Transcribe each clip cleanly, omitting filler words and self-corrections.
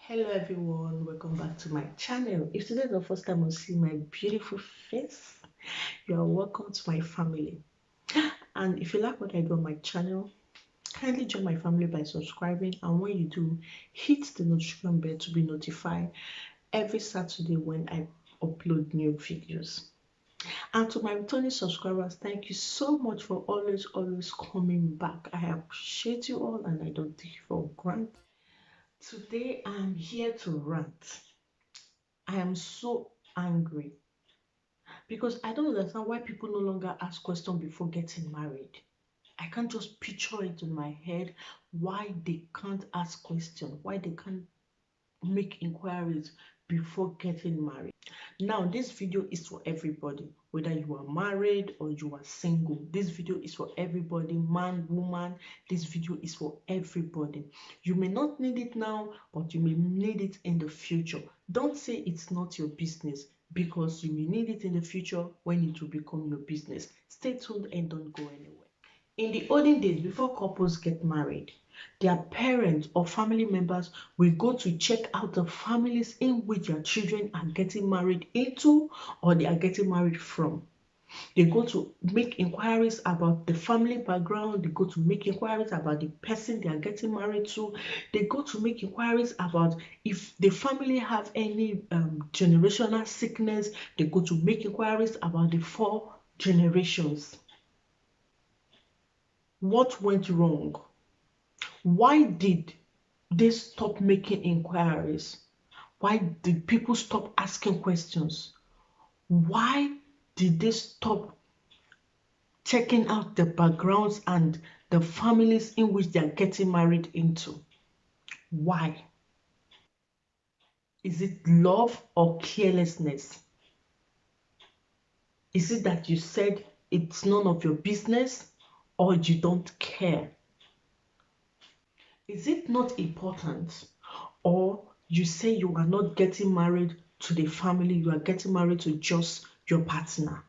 Hello everyone, welcome back to my channel. If today is the first time you see my beautiful face, you are welcome to my family. And if you like what I do on my channel, kindly join my family by subscribing, and when you do, hit the notification bell to be notified every Saturday when I upload new videos. And to my returning subscribers, thank you so much for always coming back. I appreciate you all and I don't take it for granted. Today I'm here to rant. I am so angry because I don't understand why people no longer ask questions before getting married. I can't just picture it in my head why they can't ask questions, why they can't make inquiries before getting married. Now, this video is for everybody, whether you are married or you are single. This video is for everybody, man, woman. This video is for everybody. You may not need it now, but you may need it in the future. Don't say it's not your business, because you may need it in the future when it will become your business. Stay tuned and don't go anywhere. In the olden days, before couples get married, their parents or family members will go to check out the families in which their children are getting married into or they are getting married from. They go to make inquiries about the family background. They go to make inquiries about the person they are getting married to. They go to make inquiries about if the family have any generational sickness. They go to make inquiries about the 4 generations. What went wrong? Why did they stop making inquiries? Why did people stop asking questions? Why did they stop checking out the backgrounds and the families in which they are getting married into? Why? Is it love or carelessness? Is it that you said it's none of your business or you don't care? Is it not important, or you say you are not getting married to the family, you are getting married to just your partner?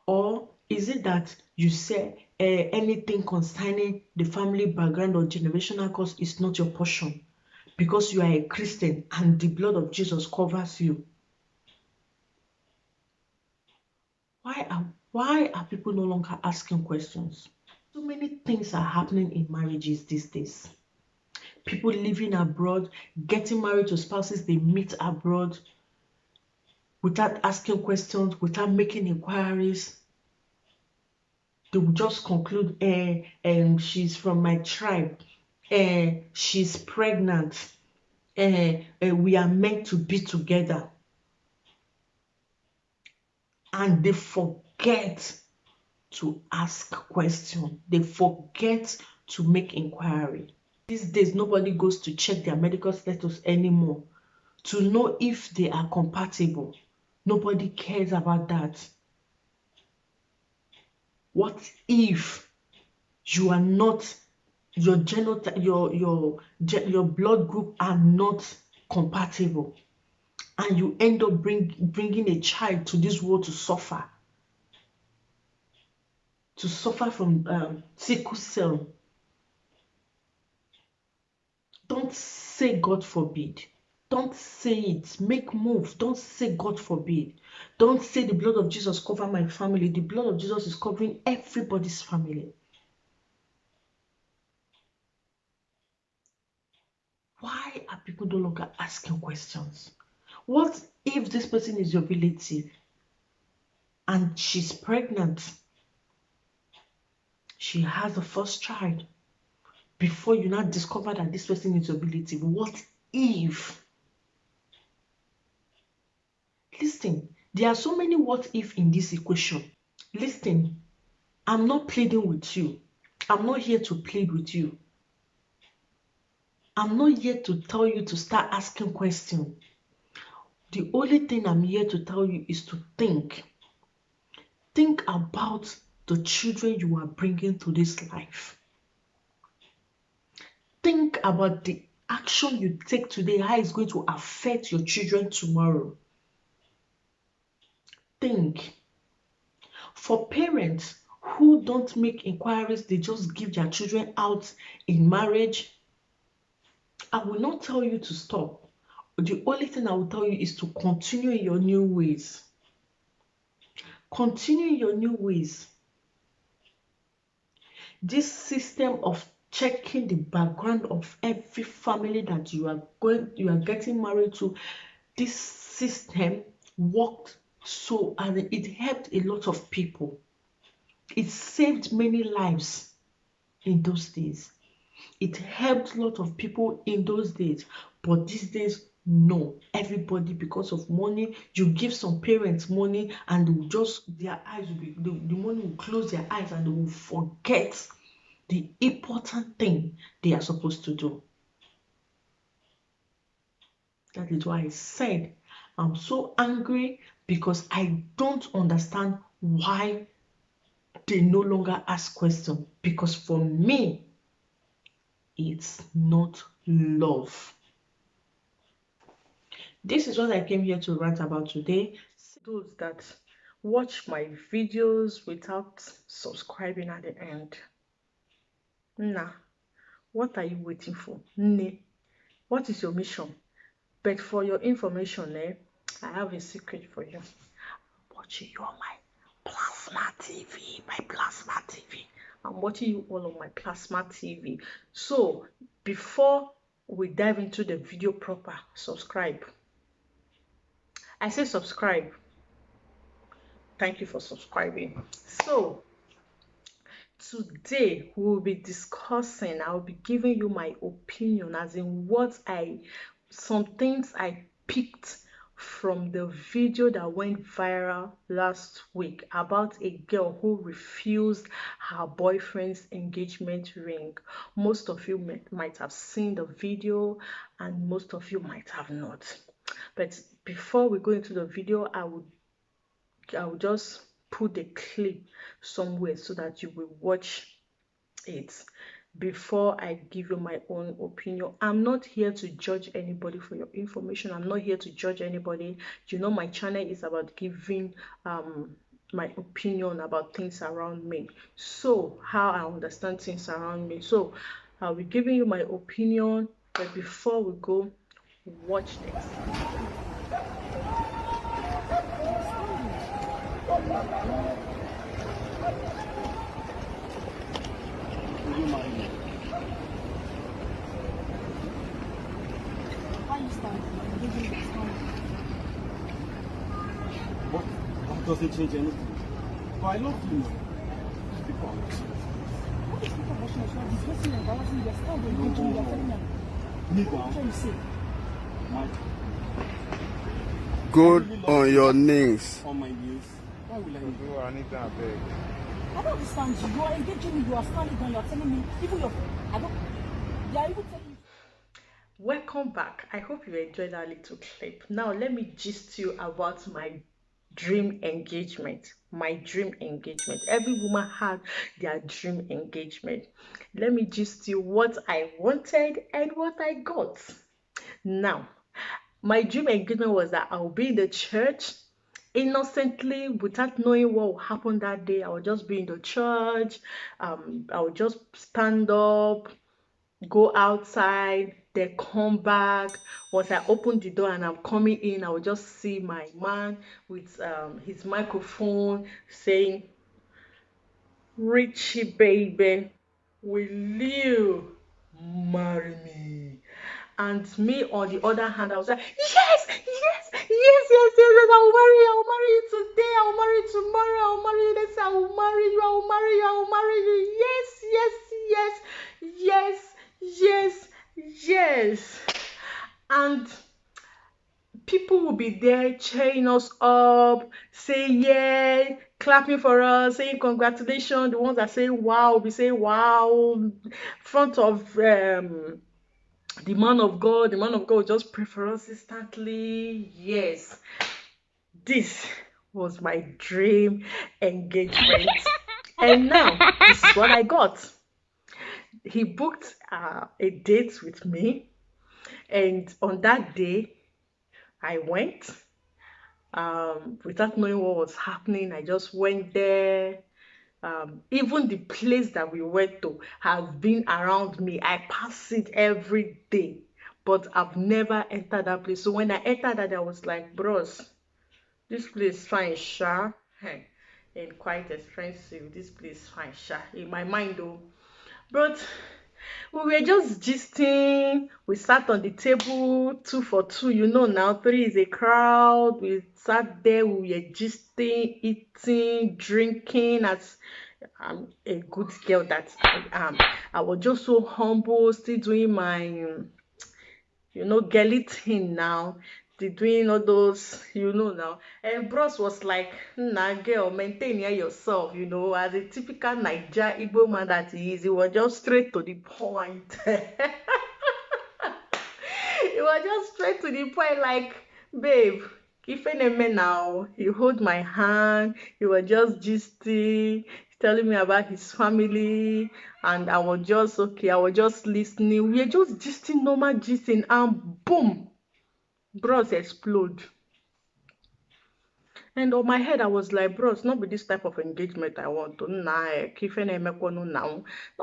Or is it that you say anything concerning the family background or generational cause is not your portion because you are a Christian and the blood of Jesus covers you? Why are people no longer asking questions? So many things are happening in marriages these days. People living abroad, getting married to spouses they meet abroad without asking questions, without making inquiries. They will just conclude, she's from my tribe, she's pregnant, we are meant to be together. And they forget to ask questions. They forget to make inquiry. These days, nobody goes to check their medical status anymore to know if they are compatible. Nobody cares about that. What if you are not, your your blood group are not compatible, and you end up bringing a child to this world to suffer from sickle cell? Don't say God forbid. Don't say it. Make move. Don't say God forbid. Don't say the blood of Jesus cover my family. The blood of Jesus is covering everybody's family. Why are people no longer asking questions? What if this person is your relative and she's pregnant? She has the first child. Before you now discover that this person is your relative, what if? Listen, there are so many what if in this equation. Listen, I'm not pleading with you. I'm not here to plead with you. I'm not here to tell you to start asking questions. The only thing I'm here to tell you is to think. Think about the children you are bringing to this life. Think about the action you take today, how it's going to affect your children tomorrow. Think. For parents who don't make inquiries, they just give their children out in marriage, I will not tell you to stop. The only thing I will tell you is to continue in your new ways. Continue in your new ways. This system of checking the background of every family that you are getting married to, this system worked so, and it helped a lot of people. It saved many lives in those days. It helped a lot of people in those days. But these days, no. Everybody, because of money, you give some parents money and they will just, their eyes will be, the money will close their eyes and they will forget the important thing they are supposed to do. That is why I said I'm so angry, because I don't understand why they no longer ask questions. Because for me, it's not love. This is what I came here to write about today. Those that watch my videos without subscribing at the end. Nah, what are you waiting for? Nne, what is your mission? But for your information, I have a secret for you. I'm watching you on my Plasma TV, I'm watching you all on my Plasma TV. So before we dive into the video proper, subscribe. I say subscribe. Thank you for subscribing. So today we will be discussing, I will be giving you my opinion, as in some things I picked from the video that went viral last week about a girl who refused her boyfriend's engagement ring. Most of you might have seen the video and most of you might have not. But before we go into the video, I will just put the clip somewhere so that you will watch it before I give you my own opinion. I'm not here to judge anybody. For your information, I'm not here to judge anybody. You know, my channel is about giving my opinion about things around me, so how I understand things around me. So I'll be giving you my opinion, but before we go, watch this. Will you marry me? Why you standing? What? That doesn't change anything. But I love you. People are watching. What is people watching us? This person embarrassing their stand and engaging their family. Nigga. What are you saying? Good on your knees. On my knees. Why will I do? I need that big. I don't understand you. You are engaging me. You are standing down. You are telling me. Even your. I don't. They are even telling you. Welcome back. I hope you enjoyed that little clip. Now let me gist you about my dream engagement. My dream engagement. Every woman had their dream engagement. Let me gist you what I wanted and what I got. Now, my dream engagement was that I will be in the church innocently, without knowing what will happen that day. I will just be in the church. I will just stand up, go outside, then come back. Once I open the door and I'm coming in, I will just see my man with his microphone saying, "Richie baby, will you marry me?" And me on the other hand, I was like, yes, I will marry you, I will marry you today, I will marry you tomorrow, I will marry you next, I will marry you, I will marry you, I will marry you. Yes. And people will be there cheering us up, saying yeah, clapping for us, saying congratulations. The ones that say wow will be saying wow in front of the man of God will just pray for us instantly. Yes, this was my dream engagement. And now, this is what I got. He booked a date with me. And on that day, I went. Without knowing what was happening, I just went there. Even the place that we went to has been around me. I pass it every day. but I've never entered that place. So when I entered that, I was like, bros, this place fine, sha. Hey, and quite expensive. This place fine, sha. In my mind, though. But we were just gisting. We sat on the table, 2 for 2. You know now, 3 is a crowd. We sat there. We were gisting, eating, drinking. As I'm a good girl that I am. I was just so humble, still doing my girly thing now. They doing all those, now. And bros was like, nah, girl, maintain yourself, as a typical Naija Igbo man that he is. He was just straight to the point. He was just straight to the point, like, babe, if any now, he hold my hand. He was just gisting, telling me about his family, and I was just okay. I was just listening. We were just gisting, normal gisting, and boom, bros explode. And on my head, I was like, bros, not be this type of engagement I want. Not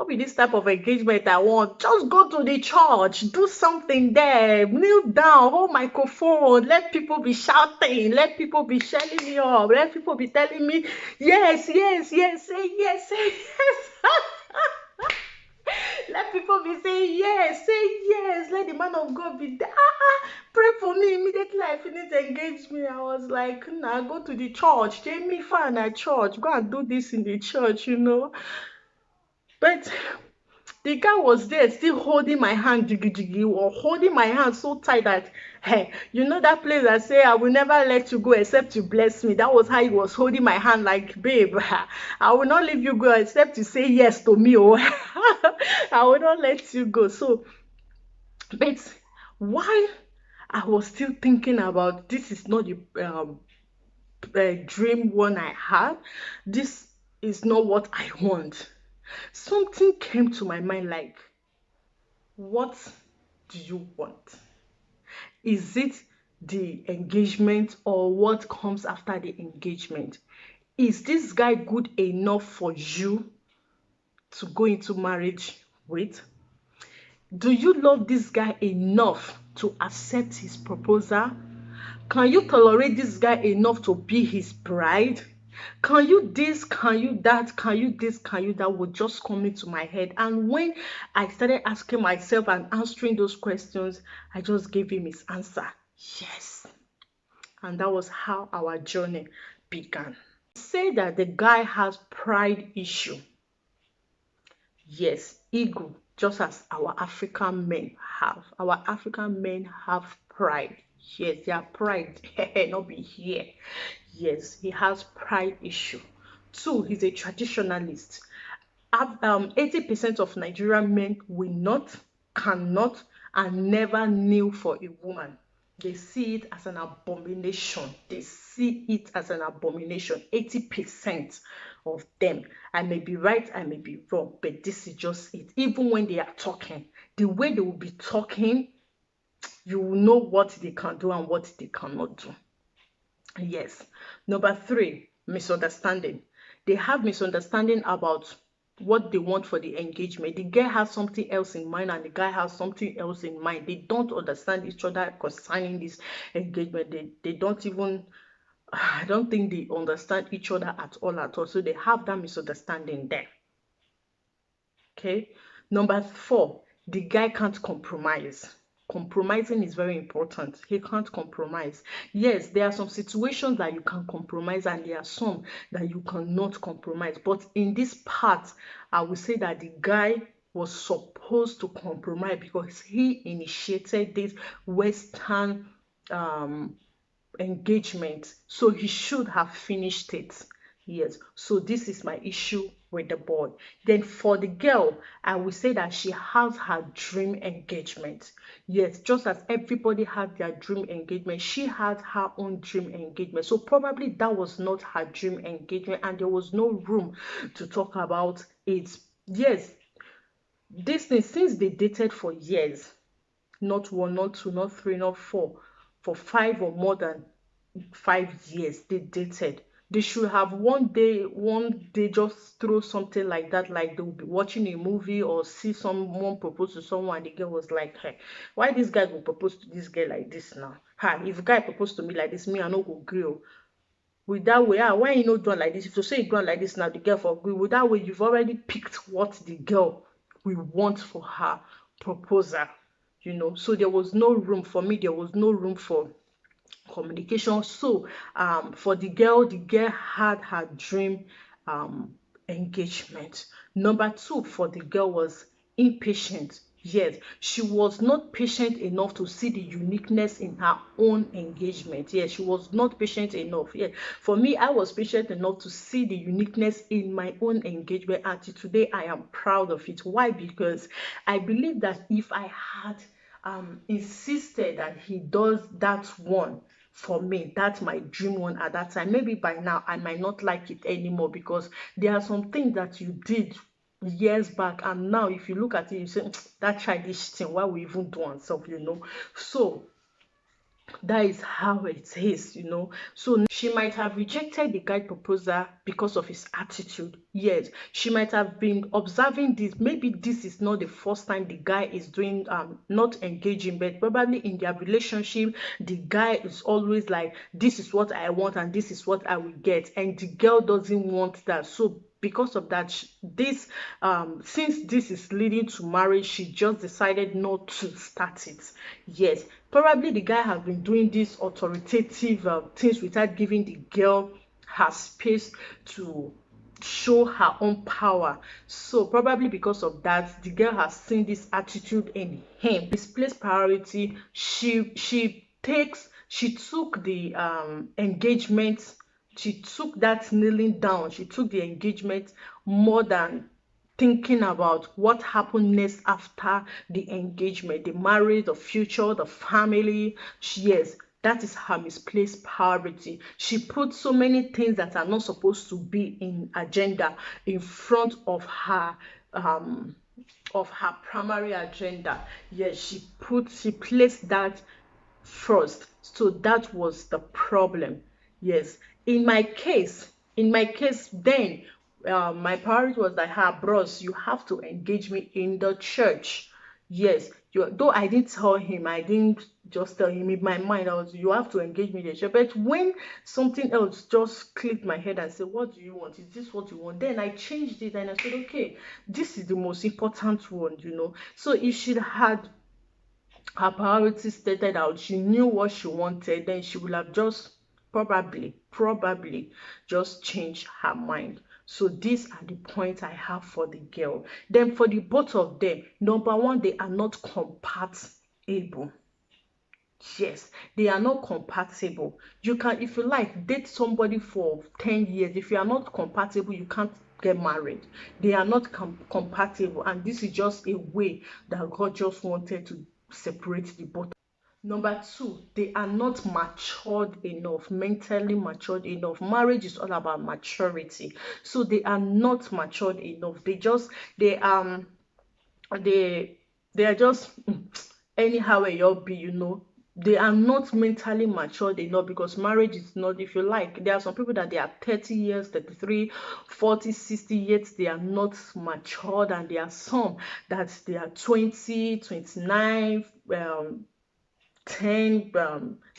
be this type of engagement I want. Just go to the church, do something there, kneel down, hold microphone, let people be shouting, let people be shelling me up, let people be telling me, yes, yes, yes, say yes, say yes. Let people be saying yes, say yes. Let the man of God be there. Pray for me. Immediately I finished engage me. I was like, nah, go to the church. Take me fun at church. Go and do this in the church, But the guy was there still holding my hand, jiggy, or holding my hand so tight that, hey, that place I say, I will never let you go except to bless me. That was how he was holding my hand, like, babe, I will not leave you go except to say yes to me. Oh, I will not let you go. So, but while I was still thinking about this is not the dream one I had, this is not what I want. Something came to my mind like, what do you want? Is it the engagement or what comes after the engagement? Is this guy good enough for you to go into marriage with? Do you love this guy enough to accept his proposal? Can you tolerate this guy enough to be his bride? Can you this, can you that, can you this, can you that would just come into my head. And when I started asking myself and answering those questions, I just gave him his answer, yes. And that was how our journey began. Say that the guy has pride issue. Yes, ego, just as our African men have. Our African men have pride. Yes, their pride, not be here. Yes, he has pride issue. 2, he's a traditionalist. 80% of Nigerian men will not, cannot, and never kneel for a woman. They see it as an abomination. They see it as an abomination. 80% of them. I may be right, I may be wrong, but this is just it. Even when they are talking, the way they will be talking, you will know what they can do and what they cannot do. Yes. Number 3, misunderstanding. They have misunderstanding about what they want for the engagement. The girl has something else in mind and the guy has something else in mind. They don't understand each other concerning this engagement. They don't even, I don't think they understand each other at all. So they have that misunderstanding there. Okay. Number 4, the guy can't compromise. Compromising is very important. He can't compromise. Yes, there are some situations that you can compromise and there are some that you cannot compromise. But in this part, I would say that the guy was supposed to compromise because he initiated this Western engagement. So he should have finished it. Yes, so this is my issue with the boy. Then for the girl, I will say that she has her dream engagement. Yes, just as everybody had their dream engagement, she had her own dream engagement. So probably that was not her dream engagement and there was no room to talk about it. Yes, this thing, since they dated for years, not 1, not 2, not 3, not 4, for 5 or more than 5 years, they dated. They should have one day just throw something like that, like they'll be watching a movie or see someone propose to someone and the girl was like, hey, why this guy will propose to this girl like this now? Ha, if a guy propose to me like this, me I no go gree. With that way, why you no do like this? If you say you do like this now, the girl for agree. With that way, you've already picked what the girl will want for her proposal. So there was no room for me. There was no room for communication. So for the girl had her dream engagement. Number two for the girl was impatient. Yes, she was not patient enough to see the uniqueness in her own engagement. Yes, she was not patient enough. Yes, for me, I was patient enough to see the uniqueness in my own engagement, and today I am proud of it. Why? Because I believe that if I had insisted that he does that one for me, that's my dream one at that time, maybe by now I might not like it anymore, because there are some things that you did years back, and now if you look at it, you say that childish thing, why we even do ourselves, so that is how it is. So she might have rejected the guy proposal because of his attitude. Yes, she might have been observing this. Maybe this is not the first time the guy is doing not engaging, but probably in their relationship the guy is always like, this is what I want and this is what I will get, and the girl doesn't want that. So because of that, since this is leading to marriage, she just decided not to start it. Yes, probably the guy has been doing these authoritative things without giving the girl her space to show her own power. So probably because of that, the girl has seen this attitude in him. Misplaced priority. She took the engagement. She took that kneeling down. She took the engagement more than thinking about what happened next after the engagement, the marriage, the future, the family. Yes, that is her misplaced priority. She put so many things that are not supposed to be in agenda in front of her primary agenda. Yes, she placed that first. So that was the problem. Yes, in my case then my priority was like, bros, you have to engage me in the church. Yes, though I didn't tell him, I didn't just tell him. In my mind, you have to engage me in the church. But when something else just clicked my head and said, what do you want? Is this what you want? Then I changed it and I said, okay, this is the most important one. So if she had her priorities stated out, she knew what she wanted, then she would have just probably just changed her mind. So these are the points I have for the girl. Then for the both of them, number one, they are not compatible. Yes, they are not compatible. You can, if you like, date somebody for 10 years. If you are not compatible, you can't get married. They are not compatible, and this is just a way that God just wanted to separate the both. Number two, they are not matured enough, mentally matured enough. Marriage is all about maturity. So they are not matured enough. They are just anyhow you'll be, they are not mentally matured enough, because marriage is not, if you like, there are some people that they are 30 years, 33, 40, 60 years, they are not matured, and there are some that they are 20, 29, 10,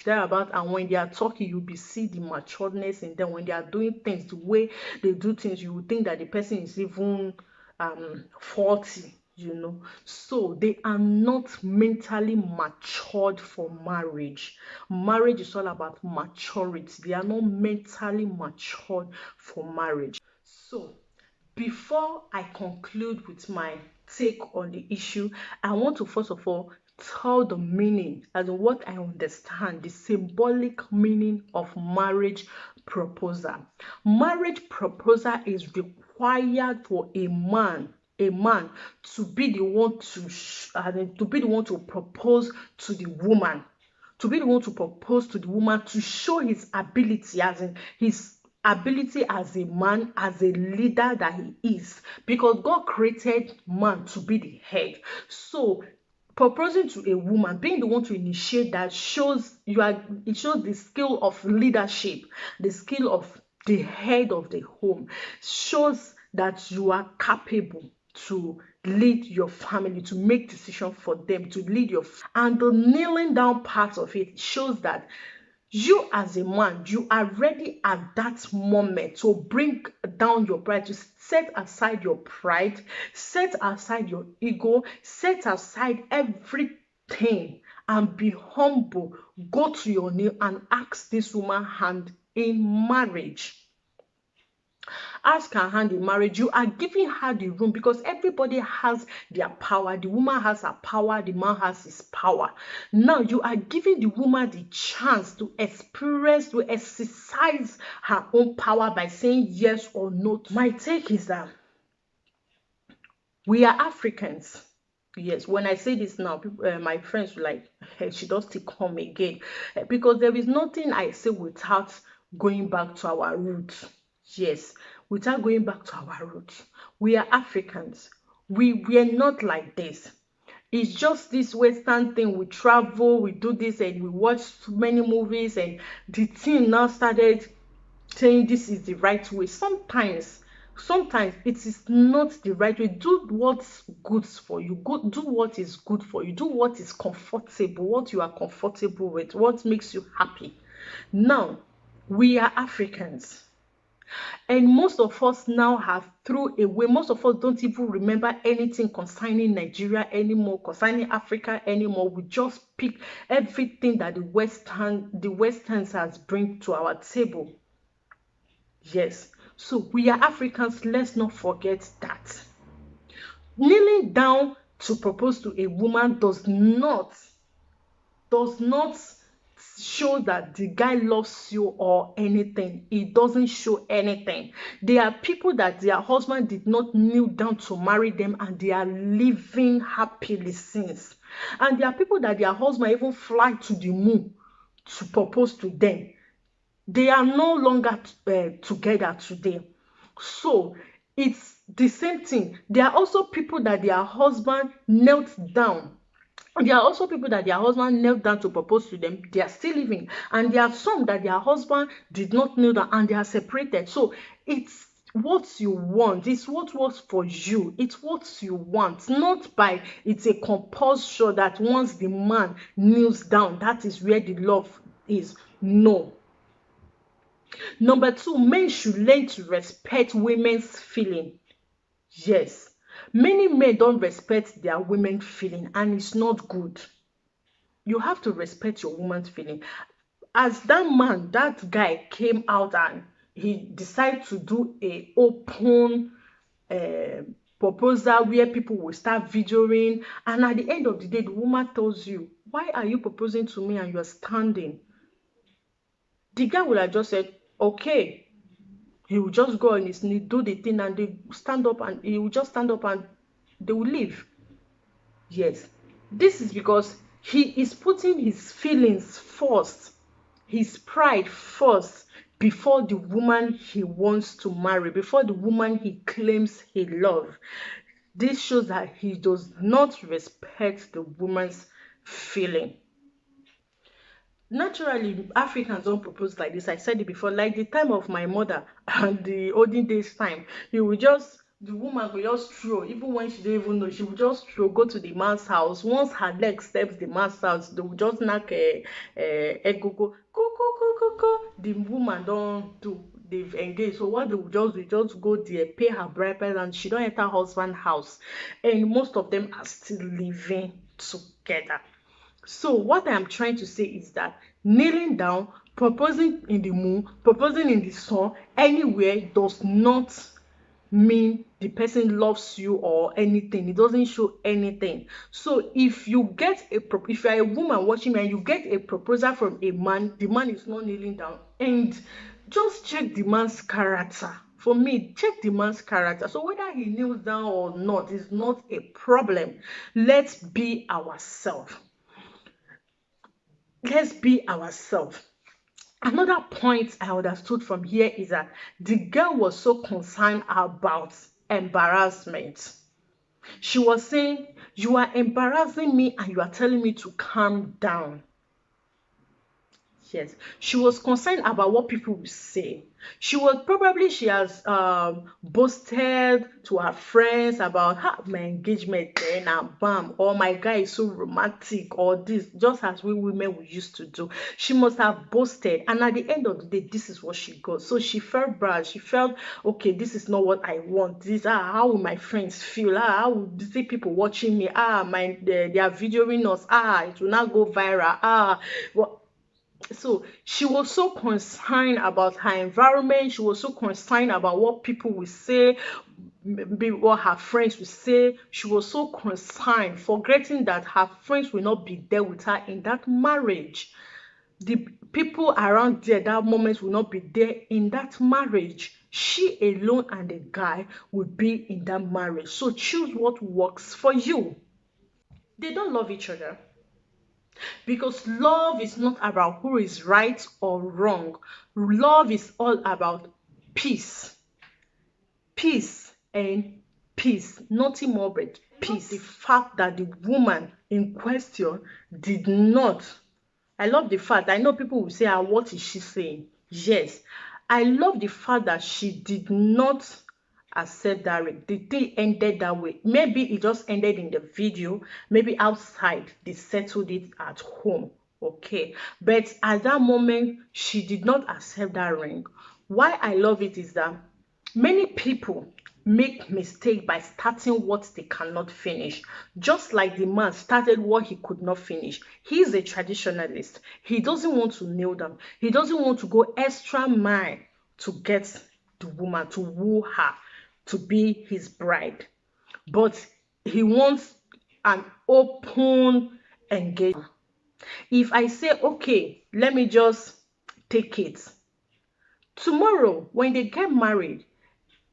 thereabout, and when they are talking, you'll be see the maturedness in them. When they are doing things, the way they do things, you would think that the person is even 40. So they are not mentally matured for marriage. Marriage is all about maturity. They are not mentally matured for marriage. So before I conclude with my take on the issue, I want to first of all tell the meaning, as in what I understand, the symbolic meaning of marriage proposal. Marriage proposal is required for a man to be the one to propose to the woman, to show his ability, as in his ability as a man, as a leader that he is, because God created man to be the head. So proposing to a woman, being the one to initiate that, shows the skill of leadership, the skill of the head of the home, shows that you are capable to lead your family, to make decisions for them, to lead your and the kneeling down part of it shows that you as a man, you are ready at that moment to bring down your pride, to set aside your pride, set aside your ego, set aside everything and be humble. Go to your knee and ask this woman hand in marriage. Ask her hand in marriage. You are giving her the room because everybody has their power. The woman has her power, the man has his power. Now you are giving the woman the chance to experience, to exercise her own power by saying yes or no. My take is that we are Africans. Yes, when I say this now, people, my friends will like, hey, she does still come again. Because there is nothing I say without going back to our roots. Yes, without going back to our roots. We are Africans. We are not like this. It's just this Western thing. We travel, we do this, and we watch many movies, and the team now started saying this is the right way. Sometimes it is not the right way. Do what's good for you. Do what is good for you. Do what is comfortable, what you are comfortable with, what makes you happy. Now, we are Africans. And most of us now have thrown away. Most of us don't even remember anything concerning Nigeria anymore, concerning Africa anymore. We just pick everything that the Westerns has bring to our table. Yes. So we are Africans. Let's not forget that. Kneeling down to propose to a woman does not show that the guy loves you or anything. It doesn't show anything. There are people that their husband did not kneel down to marry them and they are living happily since. And there are people that their husband even fly to the moon to propose to them. They are no longer together today. So it's the same thing. There are also people that their husband knelt down. There are also people that their husband knelt down to propose to them. They are still living. And there are some that their husband did not kneel down and they are separated. So it's what you want. It's what works for you. It's what you want. Not by it's a compulsion that once the man kneels down, that is where the love is. No. Number 2, men should learn to respect women's feeling. Yes. Many men don't respect their women's feeling and it's not good. You have to respect your woman's feeling. As that guy came out and he decided to do a open proposal where people will start videoing, and at the end of the day, the woman tells you, why are you proposing to me and you're standing? The guy would have just said, okay. He will just go on his knee, do the thing, and they stand up, and he will just stand up and they will leave. Yes. This is because he is putting his feelings first, his pride first, before the woman he wants to marry, before the woman he claims he loves. This shows that he does not respect the woman's feeling. Naturally, Africans don't propose like this. I said it before, like the time of my mother and the olden days time. The woman will just throw, even when she don't even know, she will just throw, go to the man's house. Once her leg steps the man's house, they will just knock a go. The woman don't do, they've engaged. So what they will just go there, pay her bride price, and she don't enter husband's house. And most of them are still living together. So what I am trying to say is that kneeling down, proposing in the moon, proposing in the sun, anywhere does not mean the person loves you or anything. It doesn't show anything. So if you are a woman watching me and you get a proposal from a man, the man is not kneeling down, and just check the man's character. For me, check the man's character. So whether he kneels down or not is not a problem. Let's be ourselves. Let's be ourselves. Another point I understood from here is that the girl was so concerned about embarrassment. She was saying, you are embarrassing me and you are telling me to calm down. Yes, she was concerned about what people would say. She has boasted to her friends about my engagement then and bam, or my guy is so romantic, or this, just as we women we used to do. She must have boasted, and at the end of the day, this is what she got. So she felt bad. She felt, okay, this is not what I want. This how will my friends feel? How will see people watching me? They are videoing us. It will not go viral. Well, so she was so concerned about her environment. She was so concerned about what people will say, maybe what her friends will say. She was so concerned, forgetting that her friends will not be there with her in that marriage. The people around there that moment will not be there in that marriage. She alone and the guy will be in that marriage. So choose what works for you. They don't love each other. Because love is not about who is right or wrong. Love is all about peace. Peace and peace. Nothing more but peace. The fact that the woman in question did not. I love the fact. I know people will say, what is she saying? Yes. I love the fact that she did not accept that rape. The thing ended that way. Maybe it just ended in the video. Maybe outside they settled it at home. Okay. But at that moment, she did not accept that ring. Why I love it is that many people make mistake by starting what they cannot finish. Just like the man started what he could not finish. He is a traditionalist. He doesn't want to kneel down. He doesn't want to go extra mile to get the woman, to woo her, to be his bride. But he wants an open engagement. If I say, okay, let me just take it. Tomorrow, when they get married,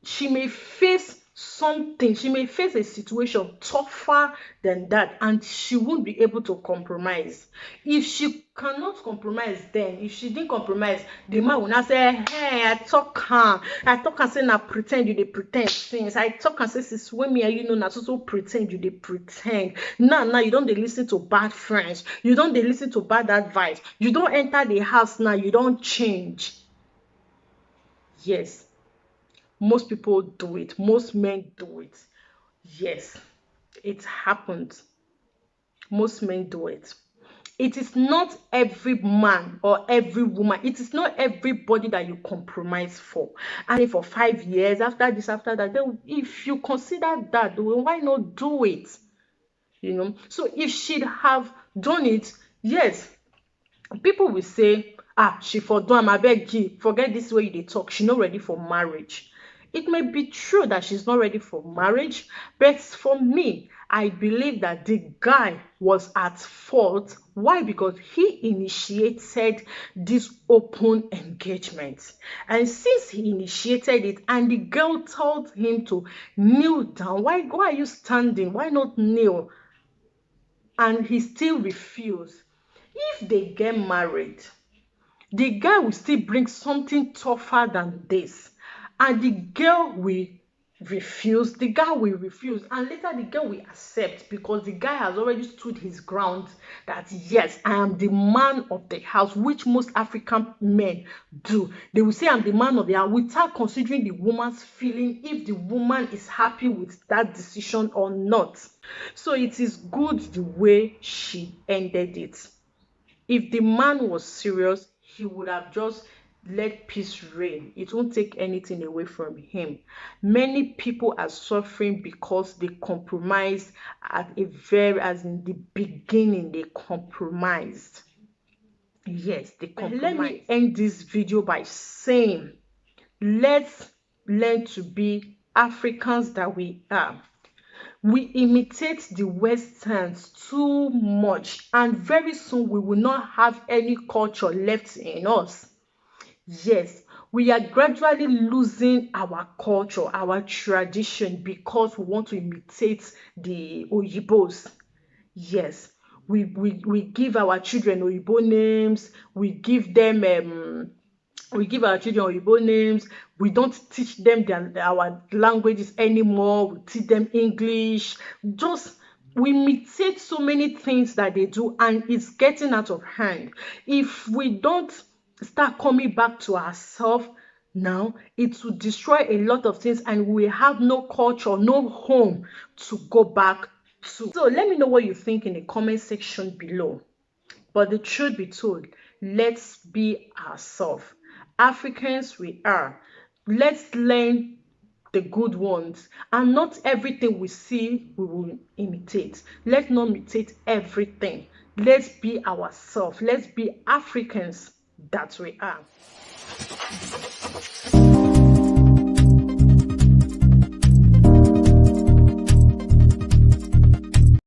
she may face something, she may face a situation tougher than that, and she won't be able to compromise. If she cannot compromise, then if she didn't compromise, the man will not say, hey, I talk and say na pretend, you dey pretend things. I talk and say, sis, when me and you know na so pretend, you dey pretend. Now you don't dey listen to bad friends, you don't dey listen to bad advice, you don't enter the house now, you don't change. Yes. Most people do it. Most men do it. Yes, it happens. Most men do it. It is not every man or every woman. It is not everybody that you compromise for. And for 5 years, after this, after that, then if you consider that, why not do it? So if she'd have done it, yes, people will say, she for done, I beg you, forget this way they talk. She's not ready for marriage. It may be true that she's not ready for marriage, but for me, I believe that the guy was at fault. Why? Because he initiated this open engagement. And since he initiated it and the girl told him to kneel down, why are you standing? Why not kneel? And he still refused. If they get married, the guy will still bring something tougher than this. And the girl will refuse, the guy will refuse, and later the girl will accept, because the guy has already stood his ground that yes, I am the man of the house, which most African men do. They will say I'm the man of the house without considering the woman's feeling, if the woman is happy with that decision or not. So it is good the way she ended it. If the man was serious, he would have just let peace reign. It won't take anything away from him. Many people are suffering because they compromised as in the beginning, they compromised. Yes, they compromised. Let me end this video by saying, let's learn to be Africans that we are. We imitate the Westerns too much, and very soon we will not have any culture left in us. Yes, we are gradually losing our culture, our tradition, because we want to imitate the Oyibos. Yes, we give our children Oyibo names. We give our children Oyibo names. We don't teach them our languages anymore. We teach them English. Just We imitate so many things that they do, and it's getting out of hand. If we don't start coming back to ourselves now, it will destroy a lot of things, and we have no culture, no home to go back to. So let me know what you think in the comment section below. But the truth be told, let's be ourselves. Africans we are. Let's learn the good ones, and not everything we see we will imitate. Let's not imitate everything. Let's be ourselves. Let's be Africans that we are.